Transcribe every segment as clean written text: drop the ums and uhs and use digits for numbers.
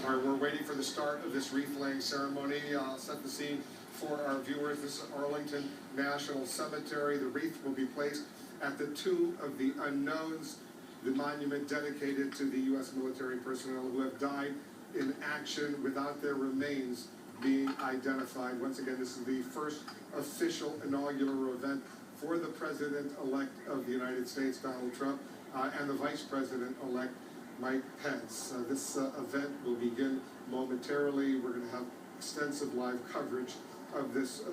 All right, we're waiting for the start of this wreath-laying ceremony. I'll set the scene for our viewers. This is Arlington National Cemetery. The wreath will be placed at the Tomb of the Unknowns, the monument dedicated to the U.S. military personnel who have died in action without their remains being identified. Once again, this is the first official inaugural event for the President-elect of the United States, Donald Trump, and the Vice President-elect, Mike Pence. This event will begin momentarily. We're going to have extensive live coverage of this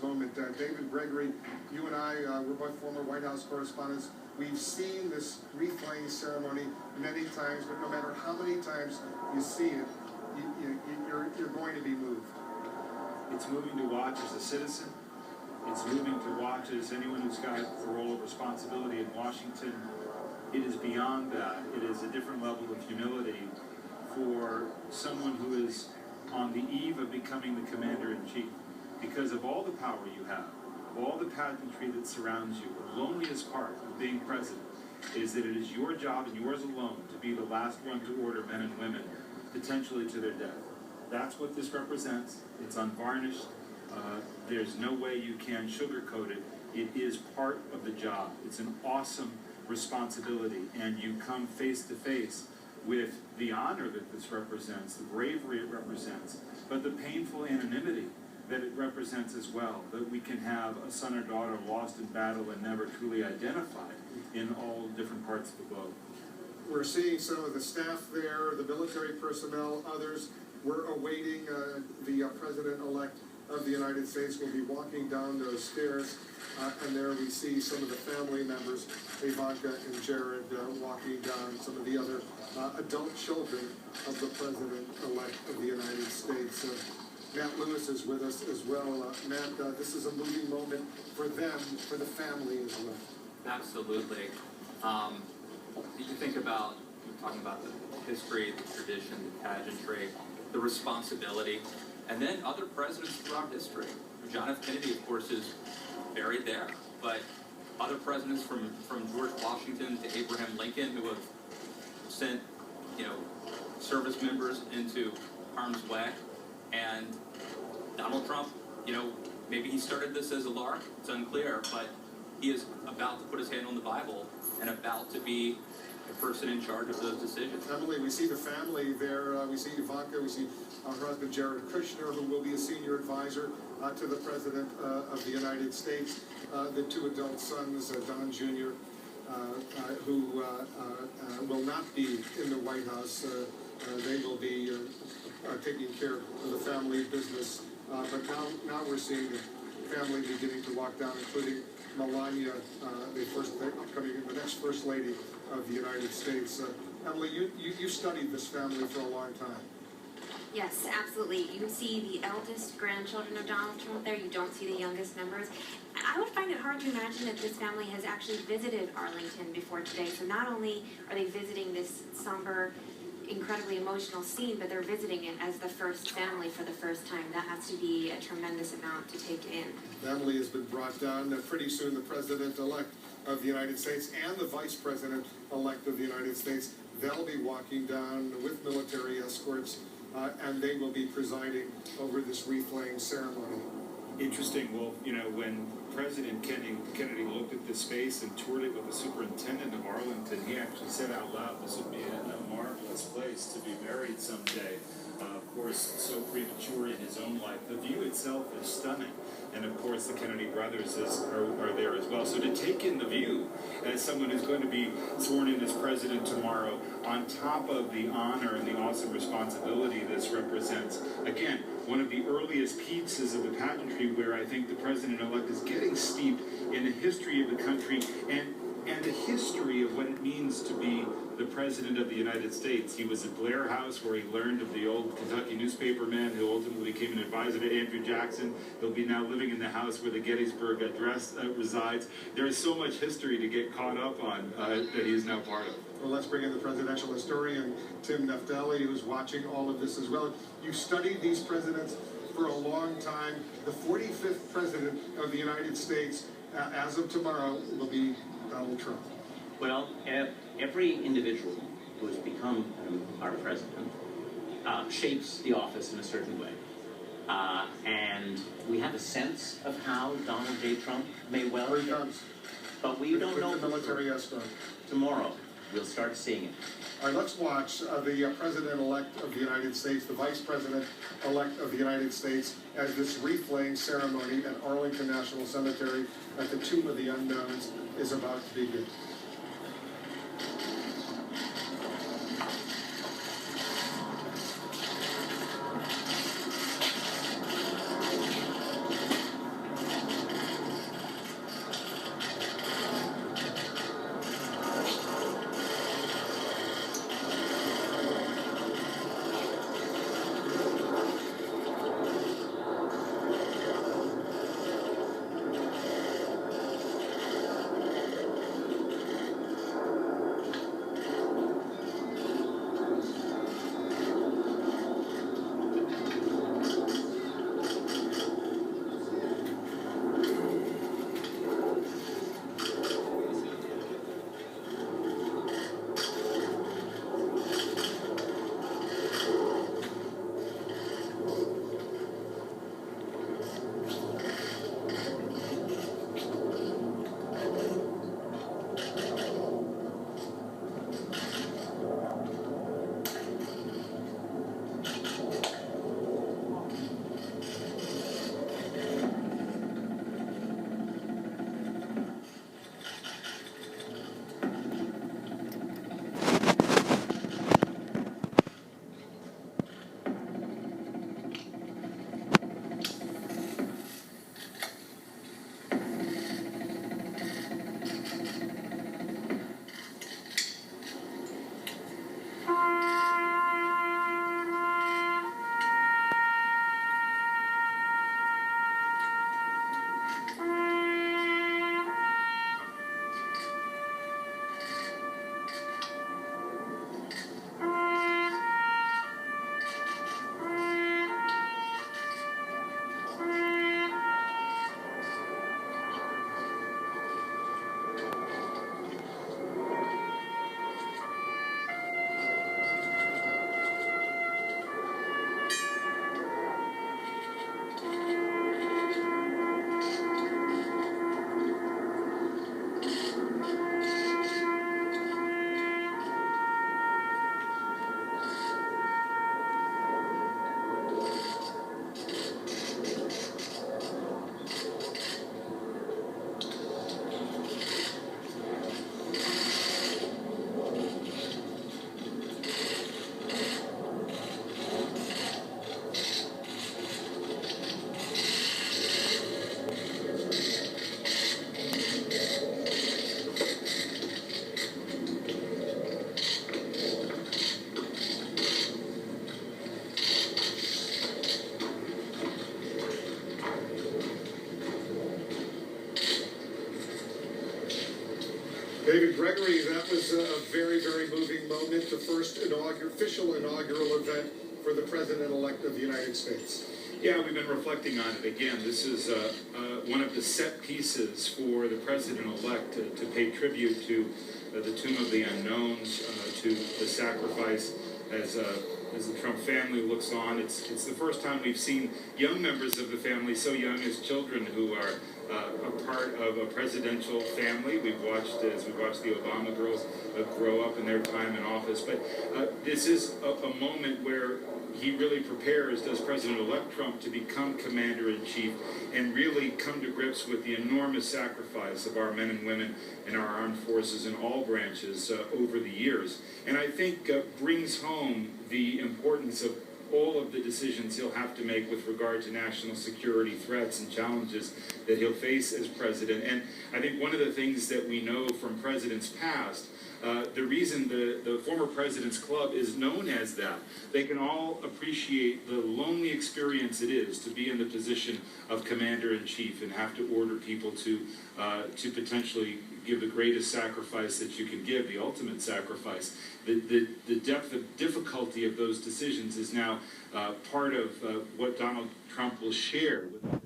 moment. David Gregory, you and I, we're both former White House correspondents. We've seen this wreath-laying ceremony many times, but no matter how many times you see it, you're going to be moved. It's moving to watch as a citizen. It's moving to watch as anyone who's got a role of responsibility in Washington. It is beyond that. It is a different level of humility for someone who is on the eve of becoming the commander-in-chief. Because of all the power you have, of all the pageantry that surrounds you, the loneliest part of being president is that it is your job and yours alone to be the last one to order men and women potentially to their death. That's what this represents. It's unvarnished. There's no way you can sugarcoat it. It is part of the job. It's an awesome responsibility, and you come face to face with the honor that this represents, the bravery it represents, but the painful anonymity that it represents as well, that we can have a son or daughter lost in battle and never truly identified in all different parts of the globe. We're seeing some of the staff there, the military personnel, others. We're awaiting the President-elect of the United States will be walking down those stairs, and there we see some of the family members, Ivanka and Jared, walking down, some of the other adult children of the President-elect of the United States. Matt Lewis is with us as well. Matt, this is a moving moment for them, for the family as well. Absolutely. You think about, we're talking about the history, the tradition, the pageantry, the responsibility, and then other presidents throughout history. John F. Kennedy, of course, is buried there, but other presidents from George Washington to Abraham Lincoln who have sent, service members into harm's way, and Donald Trump, maybe he started this as a lark, it's unclear, but he is about to put his hand on the Bible and about to be the person in charge of those decisions. Emily, we see the family there. We see Ivanka. We see her husband, Jared Kushner, who will be a senior advisor to the President of the United States. The two adult sons, Don Jr., who will not be in the White House. They will be taking care of the family business. But now we're seeing the family beginning to walk down, including Melania, the next First Lady of the United States. Emily, you studied this family for a long time. Yes, absolutely. You see the eldest grandchildren of Donald Trump there. You don't see the youngest members. I would find it hard to imagine that this family has actually visited Arlington before today. So not only are they visiting this somber, incredibly emotional scene, but they're visiting it as the first family for the first time. That has to be a tremendous amount to take in. Family has been brought down. Pretty soon the President-elect of the United States and the Vice President-elect of the United States, they'll be walking down with military escorts, and they will be presiding over this wreath-laying ceremony. Interesting. Well, when President Kennedy looked at this space and toured it with the superintendent of Arlington, he actually said out loud, this would be a marvelous place to be buried someday. Of course, so premature in his own life. The view itself is stunning. And of course, the Kennedy brothers are there as well. So to take in the view as someone who's going to be sworn in as president tomorrow, on top of the honor and the awesome responsibility this represents, again, one of the earliest pieces of the pageantry where I think the president-elect is getting steeped in the history of the country and the history of what it means to be the President of the United States. He was at Blair House, where he learned of the old Kentucky newspaperman who ultimately became an advisor to Andrew Jackson. He'll be now living in the house where the Gettysburg Address resides. There is so much history to get caught up on that he is now part of. Well, let's bring in the presidential historian, Tim Neftali, who's watching all of this as well. You've studied these presidents for a long time. The 45th president of the United States, as of tomorrow, will be Donald Trump. Well, every individual who has become our president shapes the office in a certain way. And we have a sense of how Donald J. Trump may well, Here he comes. but we don't know With the military escort. tomorrow. We'll start seeing it. All right, let's watch the President-elect of the United States, the Vice President-elect of the United States, as this wreath-laying ceremony at Arlington National Cemetery at the Tomb of the Unknowns is about to begin. David Gregory, that was a very, very moving moment, the first official inaugural event for the President-elect of the United States. Yeah, we've been reflecting on it. Again, this is one of the set pieces for the President-elect to pay tribute to the Tomb of the Unknowns, to the sacrifice as the Trump family looks on. It's the first time we've seen young members of the family, so young as children, who are a part of a presidential family. We've watched the Obama girls grow up in their time in office. But this is a moment where he really prepares, does President-elect Trump, to become commander-in-chief and really come to grips with the enormous sacrifice of our men and women in our armed forces in all branches over the years. And I think brings home the importance of all of the decisions he'll have to make with regard to national security threats and challenges that he'll face as president. And I think one of the things that we know from presidents past, the reason the former President's Club is known as that, they can all appreciate the lonely experience it is to be in the position of commander-in-chief and have to order people to potentially give the greatest sacrifice that you can give, the ultimate sacrifice. The depth of difficulty of those decisions is now part of what Donald Trump will share with others.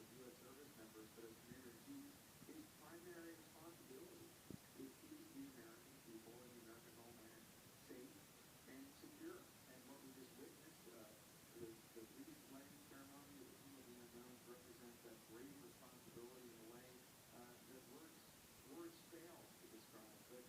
of U.S. service members, but as Commander-in-Chief, his primary responsibility is keeping the American people and the American homeland safe and secure. And what we just witnessed, the wreath laying ceremony of the Tomb of the Unknowns represents that grave responsibility in a way that words fail to describe. But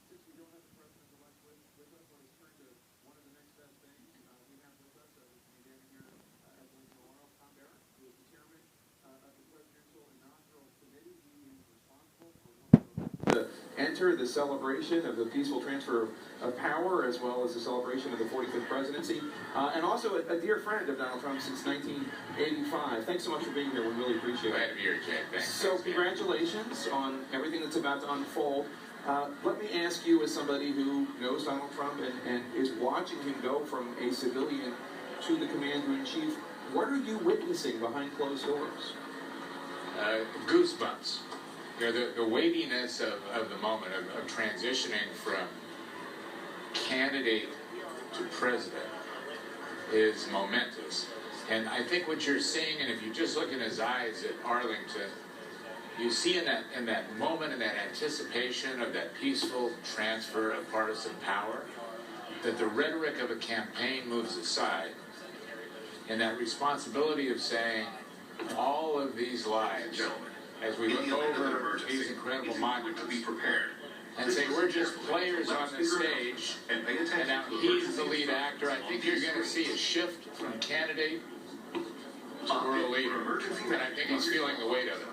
since we don't have the president-elect with us, let us turn to one of the next best things. We have with us, with me standing here at Lincoln Memorial, Tom Barrett, who is the chairman of the Presidential Inaugural Committee. He is responsible for one of the enter the celebration of the peaceful transfer of power, as well as the celebration of the 45th presidency, and also a dear friend of Donald Trump since 1985. Thanks so much for being here. We really appreciate it. Glad to be here, Jay. Thanks. So congratulations on everything that's about to unfold. Let me ask you, as somebody who knows Donald Trump and is watching him go from a civilian to the commander-in-chief, what are you witnessing behind closed doors? Goosebumps. You know, the weightiness of the moment of transitioning from candidate to president is momentous. And I think what you're seeing, and if you just look in his eyes at Arlington, you see in that moment, in that anticipation of that peaceful transfer of partisan power, that the rhetoric of a campaign moves aside, and that responsibility of saying all of these lives, as we look over these incredible monuments, and say we're just players on the stage, and now he's the lead actor. I think you're going to see a shift from candidate to world leader, and I think he's feeling the weight of it.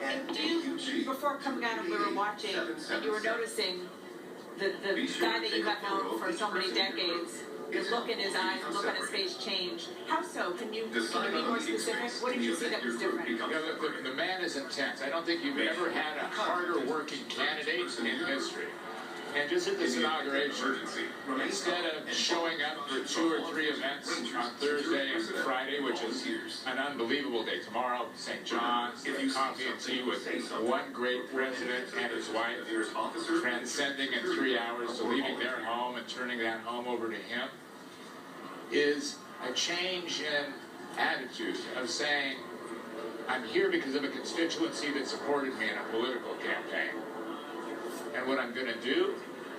And do you, before coming out and we were watching, and you were noticing the guy that you got known for so many decades, the look in his eyes, the look on his face changed. How so? Can you be more specific? What did you see that was different? You know, the man is intense. I don't think you've ever had a harder working candidate in history. And just at this inauguration, instead of showing up for 2 or 3 events on Thursday and Friday, which is an unbelievable day, tomorrow, St. John's, coffee and tea with one great president and his wife, transcending in 3 hours to leaving their home and turning that home over to him, is a change in attitude of saying, I'm here because of a constituency that supported me in a political campaign. And what I'm going to do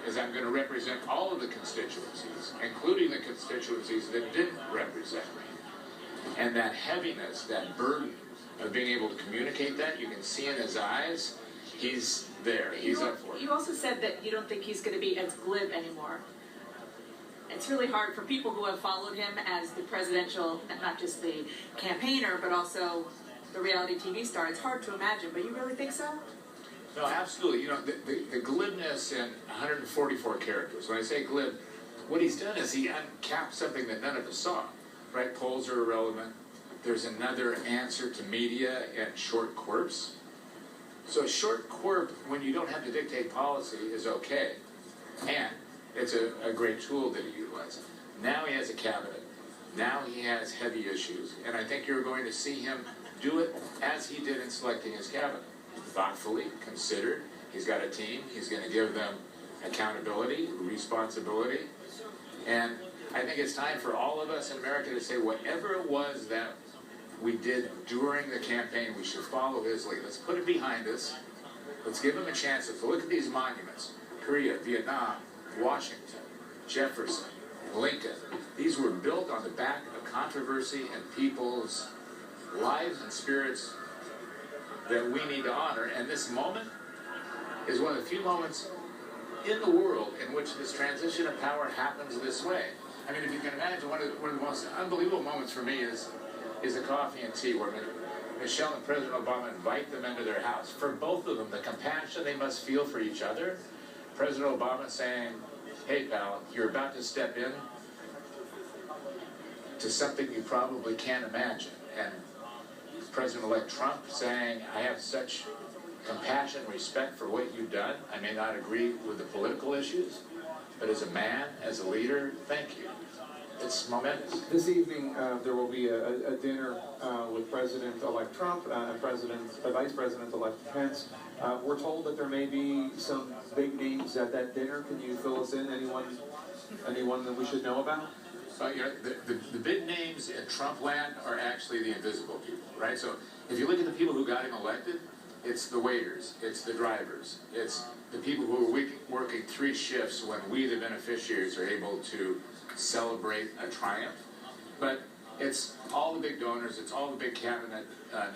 is I'm going to represent all of the constituencies, including the constituencies that didn't represent me. And that heaviness, that burden of being able to communicate that, you can see in his eyes, he's there, he's up for it. You also said that you don't think he's going to be as glib anymore. It's really hard for people who have followed him as the presidential, not just the campaigner, but also the reality TV star. It's hard to imagine, but you really think so? No, absolutely. You know, the glibness in 144 characters. When I say glib, what he's done is he uncapped something that none of us saw. Right? Polls are irrelevant. There's another answer to media and short quirps. So a short quirp, when you don't have to dictate policy, is okay. And it's a great tool that he utilizes. Now he has a cabinet. Now he has heavy issues. And I think you're going to see him do it as he did in selecting his cabinet. Thoughtfully, considered. He's got a team. He's going to give them accountability, responsibility. And I think it's time for all of us in America to say whatever it was that we did during the campaign, we should follow his lead. Let's put it behind us. Let's give him a chance to look at these monuments. Korea, Vietnam, Washington, Jefferson, Lincoln. These were built on the back of controversy and people's lives and spirits that we need to honor. And this moment is one of the few moments in the world in which this transition of power happens this way. I mean, if you can imagine, one of the most unbelievable moments for me is the coffee and tea where Michelle and President Obama invite them into their house. For both of them, the compassion they must feel for each other. President Obama saying, hey, pal, you're about to step in to something you probably can't imagine. And President-elect Trump saying, I have such compassion and respect for what you've done. I may not agree with the political issues, but as a man, as a leader, thank you. It's momentous. This evening, there will be a dinner with President-elect Trump and Vice President-elect Pence. We're told that there may be some big names at that dinner. Can you fill us in? Anyone that we should know about? But you know, the big names in Trump land are actually the invisible people, right? So if you look at the people who got him elected, it's the waiters, it's the drivers, it's the people who are working 3 shifts when we, the beneficiaries, are able to celebrate a triumph. But it's all the big donors, it's all the big cabinet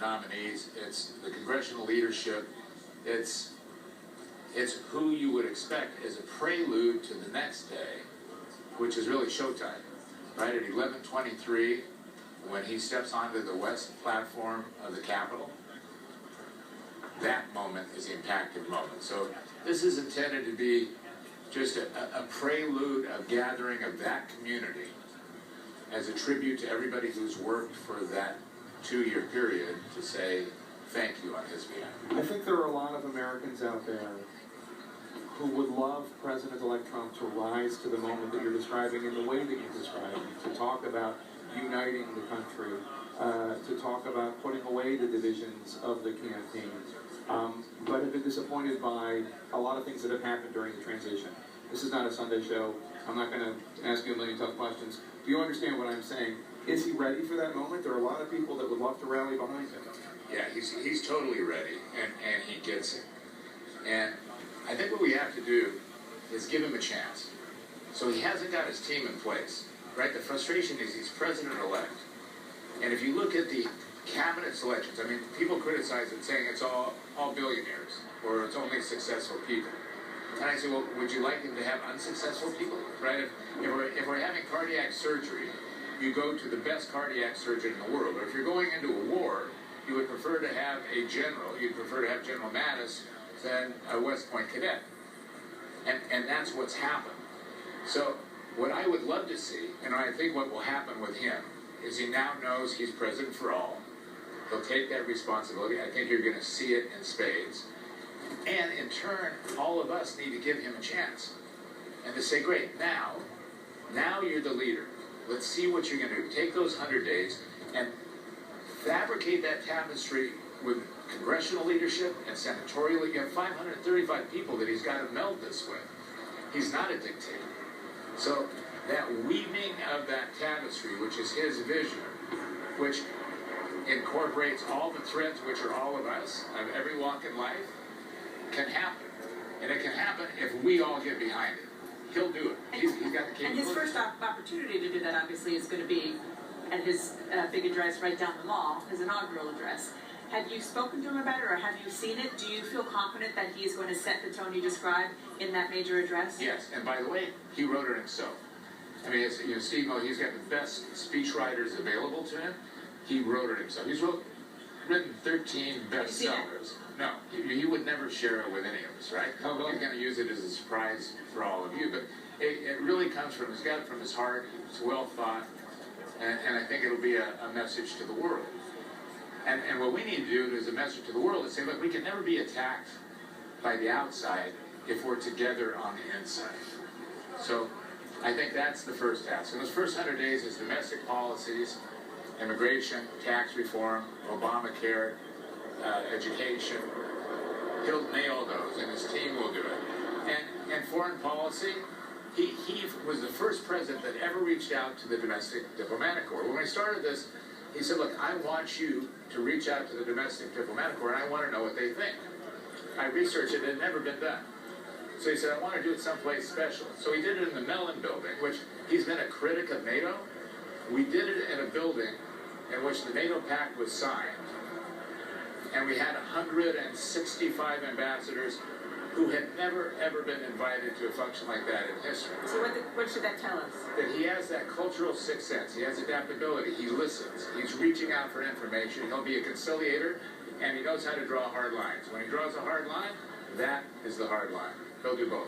nominees, it's the congressional leadership, it's who you would expect as a prelude to the next day, which is really showtime, right? At 11:23, when he steps onto the west platform of the Capitol, that moment is the impactful moment. So this is intended to be just a prelude, a gathering of that community as a tribute to everybody who's worked for that 2-year period to say thank you on his behalf. I think there are a lot of Americans out there who would love President-elect Trump to rise to the moment that you're describing in the way that you described, to talk about uniting the country, to talk about putting away the divisions of the campaign, but have been disappointed by a lot of things that have happened during the transition. This is not a Sunday show. I'm not going to ask you a million tough questions. Do you understand what I'm saying? Is he ready for that moment? There are a lot of people that would love to rally behind him. Yeah, he's totally ready, and he gets it. And I think what we have to do is give him a chance. So he hasn't got his team in place, right? The frustration is he's president-elect. And if you look at the cabinet selections, I mean, people criticize it saying it's all billionaires or it's only successful people. And I say, well, would you like him to have unsuccessful people, right? If we're having cardiac surgery, you go to the best cardiac surgeon in the world. Or if you're going into a war, you would prefer to have a general. You'd prefer to have General Mattis than a West Point cadet. And that's what's happened. So what I would love to see, and I think what will happen with him, is he now knows he's president for all. He'll take that responsibility. I think you're going to see it in spades. And in turn, all of us need to give him a chance. And to say, great, now you're the leader. Let's see what you're going to do. Take those 100 days and fabricate that tapestry with congressional leadership and senatorial. You have 535 people that he's got to meld this with. He's not a dictator. So that weaving of that tapestry, which is his vision, which incorporates all the threads which are all of us, of every walk in life, can happen. And it can happen if we all get behind it. He'll do it. He's got the capability. And his first opportunity to do that, obviously, is going to be at his big address right down the mall, his inaugural address. Have you spoken to him about it, or have you seen it? Do you feel confident that he is going to set the tone you described in that major address? Yes, and by the way, he wrote it himself. I mean, it's, Steve Mo, he's got the best speechwriters available to him. He wrote it himself. He's written 13 bestsellers. No, he would never share it with any of us, right? He's going to use it as a surprise for all of you. But it really comes from, he's got it from his heart. It's well thought. And I think it'll be a message to the world. And what we need to do as a message to the world is say, look, we can never be attacked by the outside if we're together on the inside. So I think that's the first task. And those first 100 days is domestic policies, immigration, tax reform, Obamacare, education. He'll nail those, and his team will do it. And foreign policy, he was the first president that ever reached out to the domestic diplomatic corps. When we started this, he said, look, I want you to reach out to the domestic diplomatic corps, and I want to know what they think. I researched it. It had never been done. So he said, I want to do it someplace special. So he did it in the Mellon building, which he's been a critic of NATO. We did it in a building in which the NATO pact was signed. And we had 165 ambassadors who had never, ever been invited to a function like that in history. So what should that tell us? That he has that cultural sixth sense. He has adaptability. He listens. He's reaching out for information. He'll be a conciliator, and he knows how to draw hard lines. When he draws a hard line, that is the hard line. He'll do both.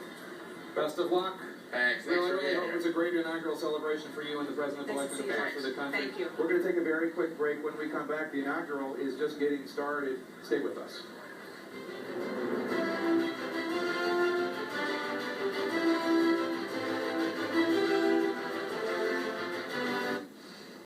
Best of luck. Thanks. Well, I for really being hope here. it's a great inaugural celebration for you and the president-elect and the Thanks. for the country. Thank you. We're going to take a very quick break. When we come back, the inaugural is just getting started. Stay with us.